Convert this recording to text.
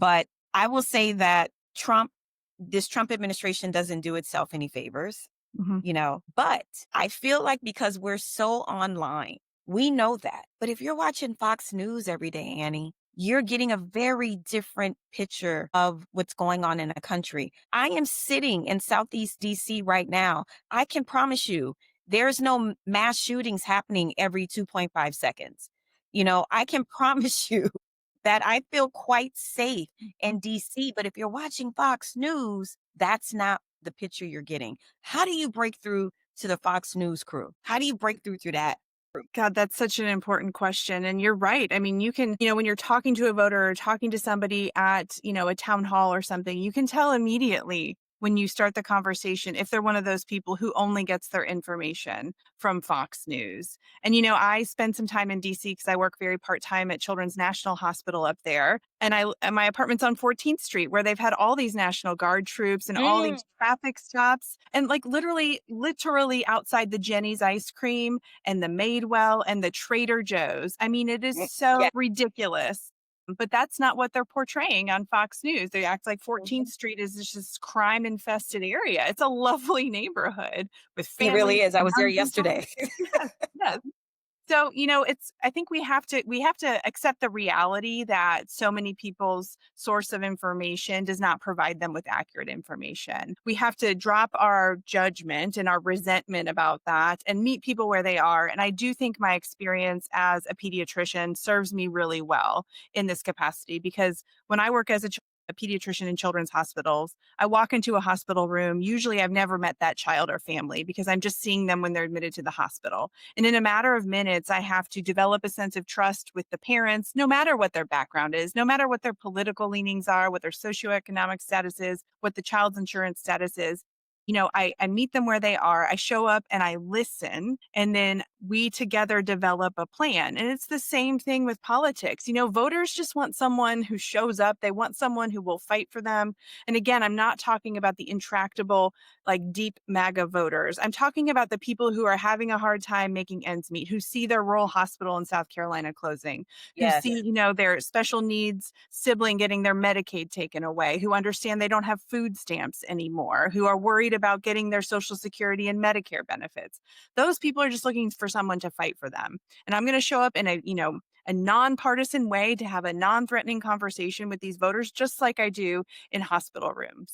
But I will say that this Trump administration doesn't do itself any favors, Mhm. but I feel like because we're so online, we know that. But if you're watching Fox News every day, Annie, you're getting a very different picture of what's going on in a country. I am sitting in Southeast DC right now. I can promise you there's no mass shootings happening every 2.5 seconds. I can promise you that I feel quite safe in DC. But if you're watching Fox News, that's not the picture you're getting. How do you break through to the Fox News crew? How do you break through to that group? God, that's such an important question. And you're right. I mean, you can, when you're talking to a voter or talking to somebody at, a town hall or something, you can tell immediately when you start the conversation if they're one of those people who only gets their information from Fox News. And, I spend some time in DC because I work very part time at Children's National Hospital up there. And my apartment's on 14th Street where they've had all these National Guard troops and all Mm, these traffic stops. And like literally outside the Jenny's ice cream and the Madewell and the Trader Joe's. I mean, it is yeah. so ridiculous. But that's not what they're portraying on Fox News. They act like 14th Mhm. Street is just this crime infested area. It's a lovely neighborhood with It families really is. I and was there young people. yesterday. Yes, yes. So, I think we have to accept the reality that so many people's source of information does not provide them with accurate information. We have to drop our judgment and our resentment about that and meet people where they are. And I do think my experience as a pediatrician serves me really well in this capacity because when I work as a pediatrician in children's hospitals, I walk into a hospital room. Usually I've never met that child or family because I'm just seeing them when they're admitted to the hospital. And in a matter of minutes, I have to develop a sense of trust with the parents, no matter what their background is, no matter what their political leanings are, what their socioeconomic status is, what the child's insurance status is. I meet them where they are. I show up and I listen, and then we together develop a plan. And it's the same thing with politics. Voters just want someone who shows up, they want someone who will fight for them. And again, I'm not talking about the intractable, like deep MAGA voters. I'm talking about the people who are having a hard time making ends meet, who see their rural hospital in South Carolina closing, who Yes. see, their special needs sibling getting their Medicaid taken away, who understand they don't have food stamps anymore, who are worried about getting their Social Security and Medicare benefits. Those people are just looking for someone to fight for them. And I'm going to show up in a nonpartisan way to have a non threatening conversation with these voters, just like I do in hospital rooms.